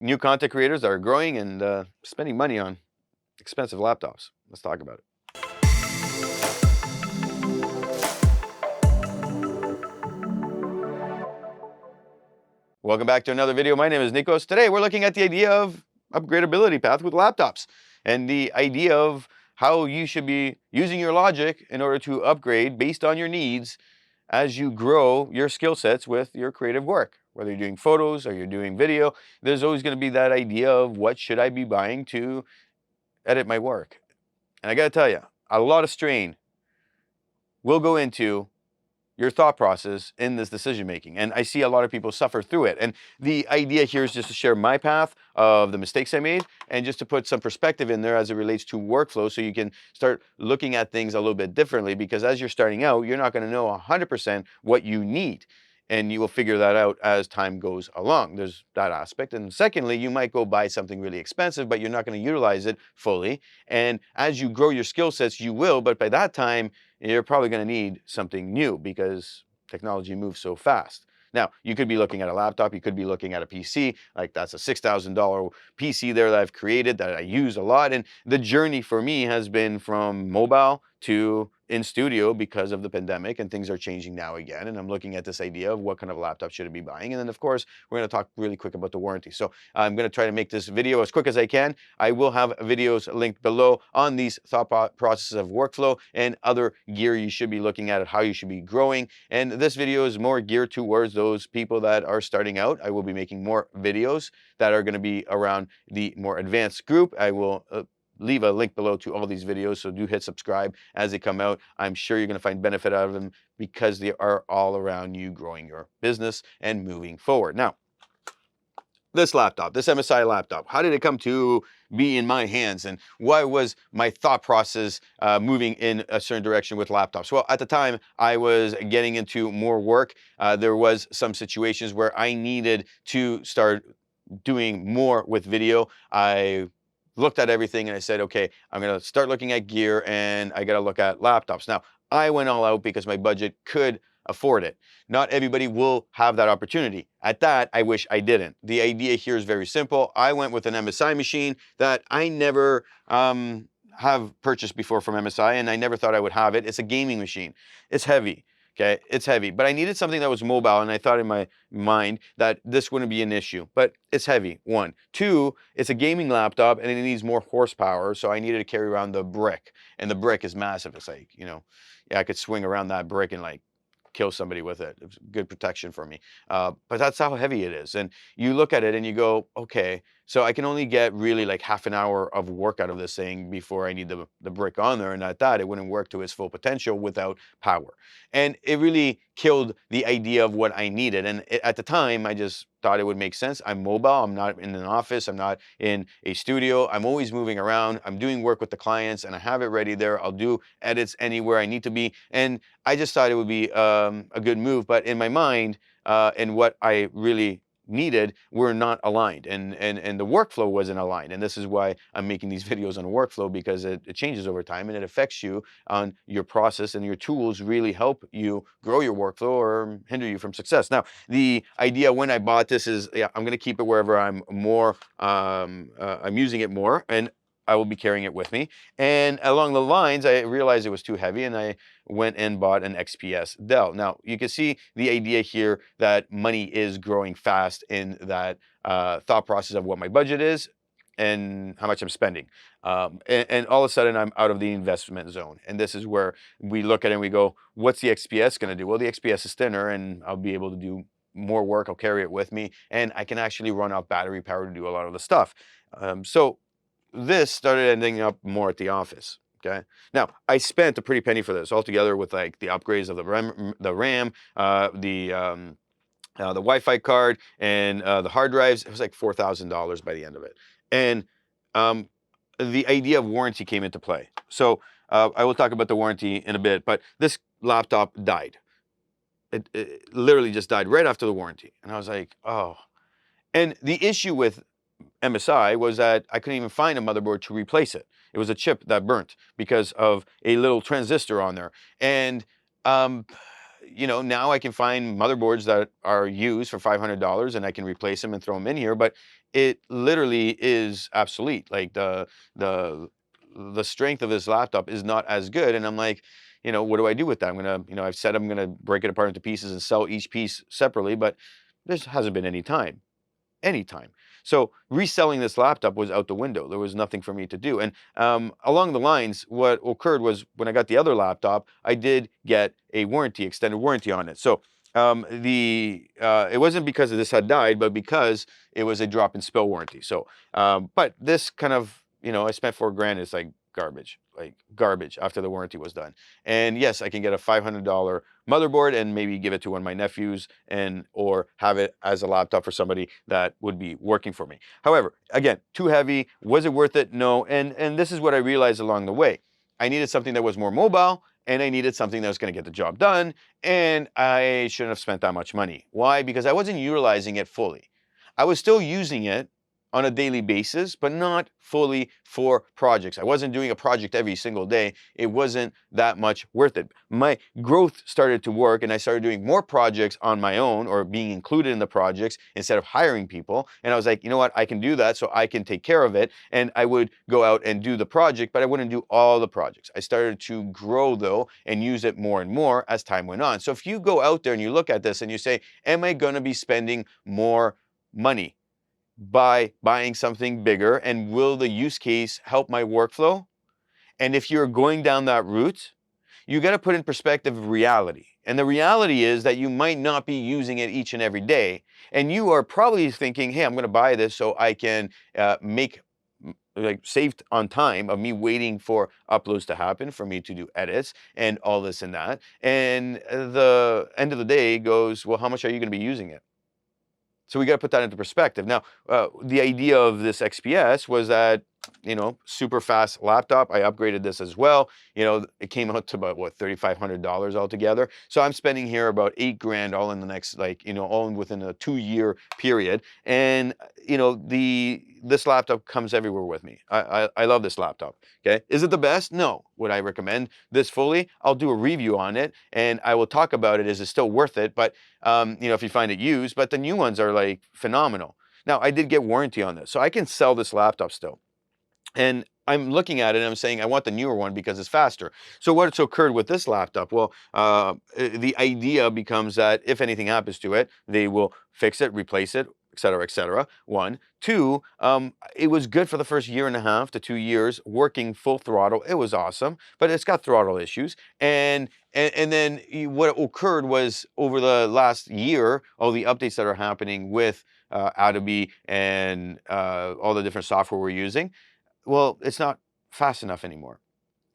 new content creators that are growing and spending money on expensive laptops. Let's talk about it. Welcome back to another video. My name is Nikos. Today we're looking at the idea of upgradability path with laptops and the idea of how you should be using your logic in order to upgrade based on your needs as you grow your skill sets with your creative work. Whether you're doing photos or you're doing video, there's always going to be that idea of what should I be buying to edit my work. And I got to tell you, a lot of strain will go into your thought process in this decision making. And I see a lot of people suffer through it. And the idea here is just to share my path of the mistakes I made and just to put some perspective in there as it relates to workflow so you can start looking at things a little bit differently, because as you're starting out, you're not going to know 100% what you need. And you will figure that out as time goes along. There's that aspect. And secondly, you might go buy something really expensive, but you're not going to utilize it fully. And as you grow your skill sets, you will, but by that time, you're probably going to need something new because technology moves so fast. Now, you could be looking at a laptop, you could be looking at a PC, like that's a $6,000 PC there that I've created that I use a lot. And the journey for me has been from mobile to in studio because of the pandemic, and things are changing now again. And I'm looking at this idea of what kind of laptop should I be buying. And then of course, we're going to talk really quick about the warranty. So I'm going to try to make this video as quick as I can. I will have videos linked below on these thought processes of workflow and other gear you should be looking at, how you should be growing. And this video is more geared towards those people that are starting out. I will be making more videos that are going to be around the more advanced group. I will leave a link below to all these videos, so do hit subscribe as they come out. I'm sure you're going to find benefit out of them because they are all around you growing your business and moving forward. Now, this laptop, this MSI laptop, how did it come to be in my hands, and why was my thought process moving in a certain direction with laptops? Well, at the time I was getting into more work. There was some situations where I needed to start doing more with video. I looked at everything and I said, okay, I'm going to start looking at gear and I got to look at laptops. Now, I went all out because my budget could afford it. Not everybody will have that opportunity. At that, I wish I didn't. The idea here is very simple. I went with an MSI machine that I never have purchased before from MSI, and I never thought I would have it. It's a gaming machine. It's heavy. Okay, it's heavy, but I needed something that was mobile, and I thought in my mind that this wouldn't be an issue, but it's heavy, one. Two, it's a gaming laptop and it needs more horsepower, so I needed to carry around the brick, and the brick is massive. It's like, yeah, I could swing around that brick and like kill somebody with it. It's good protection for me. But that's how heavy it is. And you look at it and you go, okay, so I can only get really like half an hour of work out of this thing before I need the brick on there. And at that, it wouldn't work to its full potential without power. And it really killed the idea of what I needed. And at the time, I just thought it would make sense. I'm mobile. I'm not in an office. I'm not in a studio. I'm always moving around. I'm doing work with the clients and I have it ready there. I'll do edits anywhere I need to be. And I just thought it would be a good move. But in my mind, and what I really needed were not aligned, and the workflow wasn't aligned. And this is why I'm making these videos on workflow, because it changes over time and it affects you on your process, and your tools really help you grow your workflow or hinder you from success. Now, the idea when I bought this is, yeah, I'm going to keep it wherever I'm more, I'm using it more, and I will be carrying it with me. And along the lines, I realized it was too heavy, and I went and bought an XPS Dell. Now, you can see the idea here that money is growing fast in that thought process of what my budget is and how much I'm spending. And all of a sudden, I'm out of the investment zone. And this is where we look at it and we go, what's the XPS going to do? Well, the XPS is thinner, and I'll be able to do more work. I'll carry it with me, and I can actually run off battery power to do a lot of the stuff. So this started ending up more at the office. Okay. Now, I spent a pretty penny for this altogether, with like the upgrades of the RAM, the Wi-Fi card, and the hard drives. It was like $4,000 by the end of it. And the idea of warranty came into play. So I will talk about the warranty in a bit, but this laptop died. It literally just died right after the warranty. And I was like, oh. And the issue with MSI was that I couldn't even find a motherboard to replace it. It was a chip that burnt because of a little transistor on there. And, now I can find motherboards that are used for $500 and I can replace them and throw them in here. But it literally is obsolete. Like the the strength of this laptop is not as good. And I'm like, what do I do with that? I'm gonna, I've said I'm gonna break it apart into pieces and sell each piece separately, but there hasn't been any time. Anytime. So reselling this laptop was out the window. There was nothing for me to do. And along the lines, what occurred was when I got the other laptop, I did get a warranty, extended warranty on it. So it wasn't because this had died, but because it was a drop and spill warranty. So, but this kind of, I spent $4,000. It's like garbage after the warranty was done. And yes, I can get a $500 motherboard and maybe give it to one of my nephews or have it as a laptop for somebody that would be working for me. However, again, too heavy. Was it worth it? No. And this is what I realized along the way. I needed something that was more mobile, and I needed something that was going to get the job done, and I shouldn't have spent that much money. Why? Because I wasn't utilizing it fully. I was still using it on a daily basis, but not fully for projects. I wasn't doing a project every single day. It wasn't that much worth it. My growth started to work, and I started doing more projects on my own or being included in the projects instead of hiring people. And I was like, you know what? I can do that, so I can take care of it. And I would go out and do the project, but I wouldn't do all the projects. I started to grow though and use it more and more as time went on. So if you go out there and you look at this and you say, am I going to be spending more money by buying something bigger, and will the use case help my workflow? And if you're going down that route, you got to put in perspective reality. And the reality is that you might not be using it each and every day. And you are probably thinking, hey, I'm going to buy this so I can make like saved on time of me waiting for uploads to happen, for me to do edits and all this and that. And the end of the day goes, well, how much are you going to be using it? So we got to put that into perspective. Now, the idea of this XPS was that, super fast laptop. I upgraded this as well. It came out to about what, $3,500 altogether. So I'm spending here about $8,000 all in the next, all within a 2-year period. And this laptop comes everywhere with me. I love this laptop. Okay, is it the best? No. Would I recommend this fully? I'll do a review on it and I will talk about it. Is it still worth it? But if you find it used, but the new ones are like phenomenal. Now, I did get warranty on this, so I can sell this laptop still. And I'm looking at it and I'm saying, I want the newer one because it's faster. So what's occurred with this laptop? Well, the idea becomes that if anything happens to it, they will fix it, replace it, et cetera, et cetera. One. Two, it was good for the first 1.5 to 2 years, working full throttle. It was awesome, but it's got throttle issues. And then what occurred was over the last year, all the updates that are happening with Adobe and all the different software we're using, well, it's not fast enough anymore.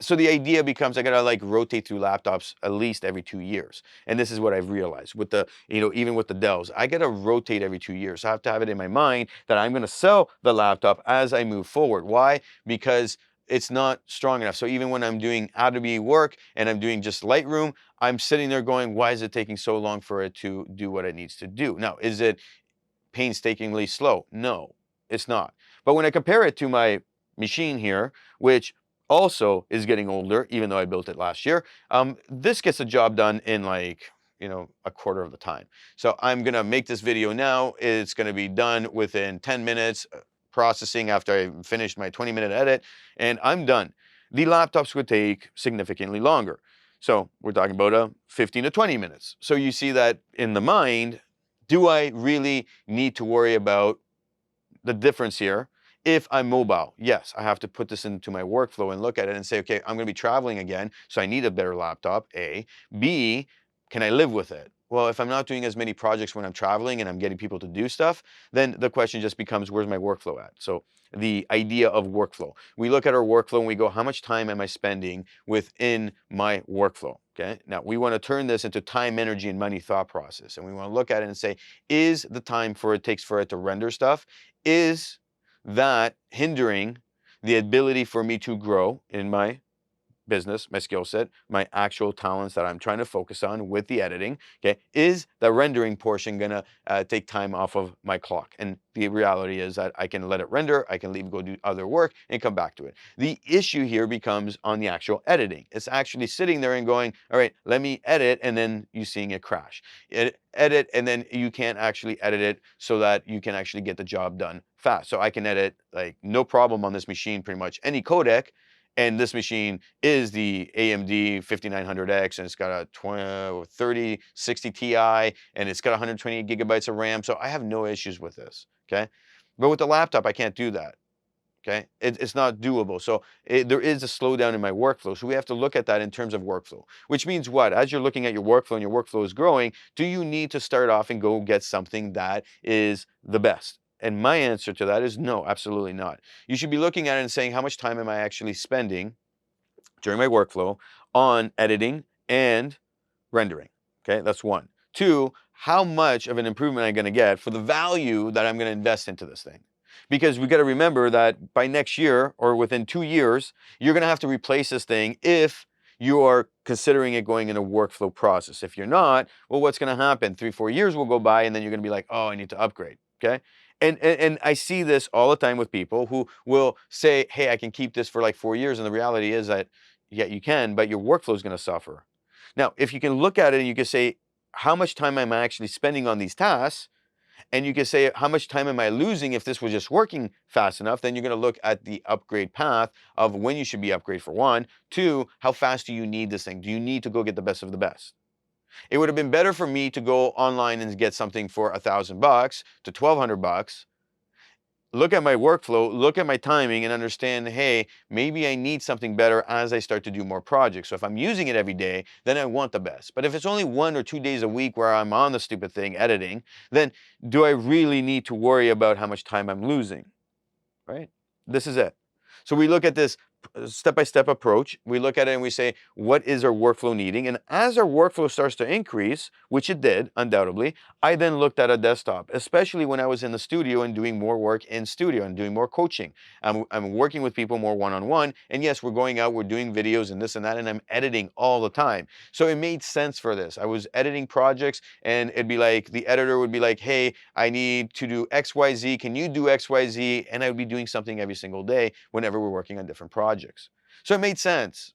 So the idea becomes I gotta rotate through laptops at least every 2 years. And this is what I've realized with the, even with the Dells, I gotta rotate every 2 years. So I have to have it in my mind that I'm gonna sell the laptop as I move forward. Why? Because it's not strong enough. So even when I'm doing Adobe work and I'm doing just Lightroom, I'm sitting there going, why is it taking so long for it to do what it needs to do? Now, is it painstakingly slow? No, it's not. But when I compare it to my machine here, which also is getting older, even though I built it last year, this gets the job done in a quarter of the time. So I'm gonna make this video now. It's gonna be done within 10 minutes processing after I finished my 20-minute edit, and I'm done. The laptops would take significantly longer. So we're talking about 15 to 20 minutes. So you see that in the mind, do I really need to worry about the difference here? If I'm mobile, yes, I have to put this into my workflow and look at it and say, okay, I'm gonna be traveling again, so I need a better laptop, A. B, can I live with it? Well, if I'm not doing as many projects when I'm traveling and I'm getting people to do stuff, then the question just becomes, where's my workflow at? So the idea of workflow. We look at our workflow and we go, how much time am I spending within my workflow? Okay, now we want to turn this into time, energy, and money thought process. And we want to look at it and say, is the time it takes for it to render stuff, is that hindering the ability for me to grow in my business, my skill set, my actual talents that I'm trying to focus on with the editing, okay, is the rendering portion gonna take time off of my clock? And the reality is that I can let it render, I can leave, go do other work, and come back to it. The issue here becomes on the actual editing. It's actually sitting there and going, all right, let me edit, and then you seeing it crash. Edit, and then you can't actually edit it so that you can actually get the job done fast. So I can edit like no problem on this machine, pretty much any codec, and this machine is the AMD 5900X, and it's got a 3060 Ti, and it's got 128 gigabytes of RAM. So I have no issues with this, okay? But with the laptop, I can't do that, okay? It's not doable. So there is a slowdown in my workflow. So we have to look at that in terms of workflow, which means what? As you're looking at your workflow and your workflow is growing, do you need to start off and go get something that is the best? And my answer to that is no, absolutely not. You should be looking at it and saying, how much time am I actually spending during my workflow on editing and rendering? Okay, that's one. Two, how much of an improvement am I going to get for the value that I'm going to invest into this thing? Because we got to remember that by next year or within 2 years, you're going to have to replace this thing if you are considering it going in a workflow process. If you're not, well, what's going to happen? 3, 4 years will go by, and then you're going to be like, oh, I need to upgrade. Okay. And I see this all the time with people who will say, hey, I can keep this for like 4 years. And the reality is that, yeah, you can, but your workflow is going to suffer. Now, if you can look at it and you can say, how much time am I actually spending on these tasks? And you can say, how much time am I losing if this was just working fast enough? Then you're going to look at the upgrade path of when you should be upgraded for one. Two, how fast do you need this thing? Do you need to go get the best of the best? It would have been better for me to go online and get something for $1,000 to $1,200, look at my workflow, look at my timing, and understand, hey, maybe I need something better as I start to do more projects. So if I'm using it every day, then I want the best. But if it's only 1 or 2 days a week where I'm on the stupid thing editing, then do I really need to worry about how much time I'm losing, right? This is it. So we look at this step-by-step approach. We look at it and we say, what is our workflow needing? And as our workflow starts to increase, which it did, undoubtedly, I then looked at a desktop, especially when I was in the studio and doing more work in studio and doing more coaching. I'm working with people more one-on-one. And yes, we're going out, we're doing videos and this and that, and I'm editing all the time. So it made sense for this. I was editing projects, and it'd be like, the editor would be like, hey, I need to do XYZ. Can you do XYZ? And I would be doing something every single day whenever we're working on different projects. So it made sense.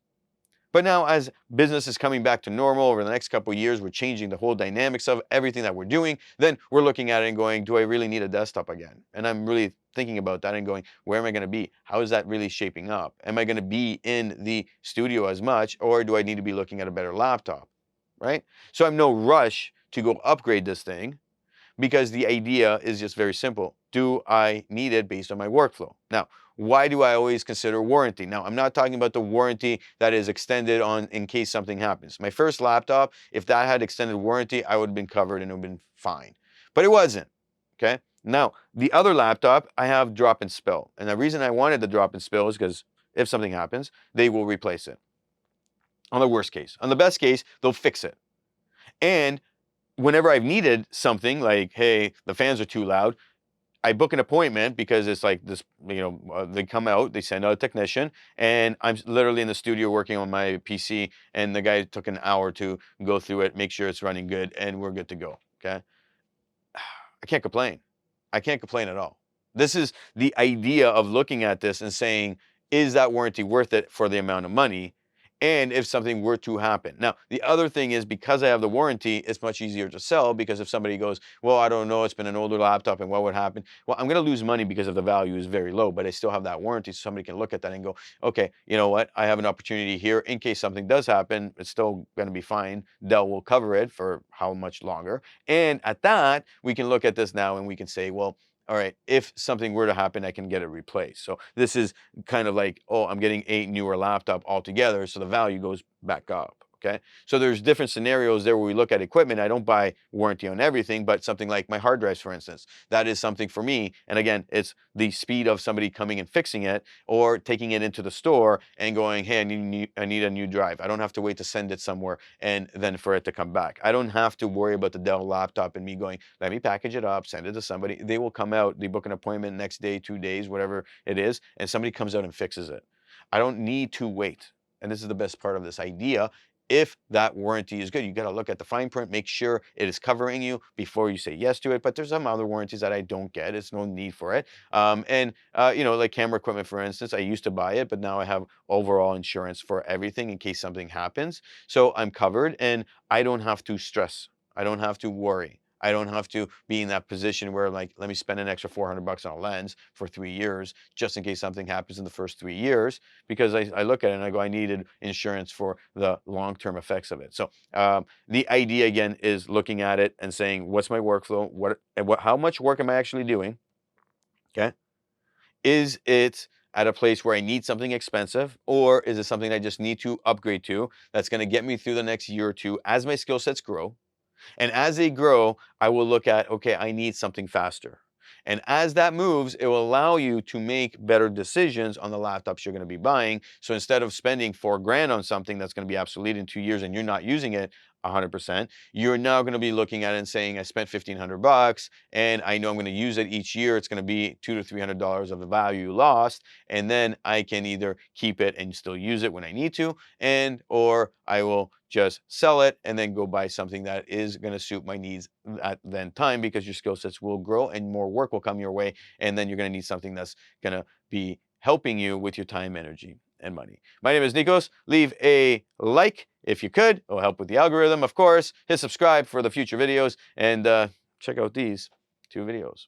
But now as business is coming back to normal over the next couple of years, we're changing the whole dynamics of everything that we're doing. Then we're looking at it and going, do I really need a desktop again? And I'm really thinking about that and going, where am I going to be? How is that really shaping up? Am I going to be in the studio as much, or do I need to be looking at a better laptop? Right? So I'm no rush to go upgrade this thing, because the idea is just very simple. Do I need it based on my workflow? Now, why do I always consider warranty? Now, I'm not talking about the warranty that is extended on in case something happens. My first laptop, if that had extended warranty, I would have been covered and it would have been fine. But it wasn't, okay? Now, the other laptop, I have drop and spill. And the reason I wanted the drop and spill is because if something happens, they will replace it. On the worst case. On the best case, they'll fix it. And whenever I've needed something like, hey, the fans are too loud, I book an appointment because it's like this, they come out, they send out a technician, and I'm literally in the studio working on my PC, and the guy took an hour to go through it, make sure it's running good, and we're good to go, okay? I can't complain. I can't complain at all. This is the idea of looking at this and saying, is that warranty worth it for the amount of money? And if something were to happen. Now, the other thing is, because I have the warranty, it's much easier to sell, because if somebody goes, well, I don't know, it's been an older laptop and what would happen? Well, I'm going to lose money because if the value is very low, but I still have that warranty. So somebody can look at that and go, okay, you know what? I have an opportunity here in case something does happen. It's still going to be fine. Dell will cover it for how much longer. And at that, we can look at this now and we can say, well, all right, if something were to happen, I can get it replaced. So this is kind of like, oh, I'm getting a newer laptop altogether, so the value goes back up. Okay, so there's different scenarios there where we look at equipment. I don't buy warranty on everything, but something like my hard drives, for instance, that is something for me. And again, it's the speed of somebody coming and fixing it, or taking it into the store and going, hey, I need a new drive. I don't have to wait to send it somewhere and then for it to come back. I don't have to worry about the Dell laptop and me going, let me package it up, send it to somebody. They will come out, they book an appointment next day, 2 days, whatever it is, and somebody comes out and fixes it. I don't need to wait. and this is the best part of this idea, if that warranty is good. You got to look at the fine print, make sure it is covering you before you say yes to it. But there's some other warranties that I don't get. It's no need for it. You know, like camera equipment, for instance, I used to buy it, but now I have overall insurance for everything in case something happens. So I'm covered and I don't have to stress. I don't have to worry. I don't have to be in that position where, like, let me spend an extra $400 on a lens for 3 years just in case something happens in the first 3 years, because I look at it and I go, I needed insurance for the long-term effects of it. So the idea again is looking at it and saying, what's my workflow? How much work am I actually doing? Okay. Is it at a place where I need something expensive, or is it something I just need to upgrade to that's going to get me through the next year or two as my skill sets grow? And as they grow, I will look at, okay, I need something faster. And as that moves, it will allow you to make better decisions on the laptops you're going to be buying. So instead of spending $4,000 on something that's going to be obsolete in 2 years and you're not using it 100%, you're now going to be looking at it and saying, I spent $1,500 and I know I'm going to use it each year. It's going to be $200 to $300 of the value lost. And then I can either keep it and still use it when I need to, or I will just sell it and then go buy something that is going to suit my needs at then time, because your skill sets will grow and more work will come your way. And then you're going to need something that's going to be helping you with your time, energy, and money. My name is Nikos. Leave a like if you could. It'll help with the algorithm, of course. Hit subscribe for the future videos, and check out these 2 videos.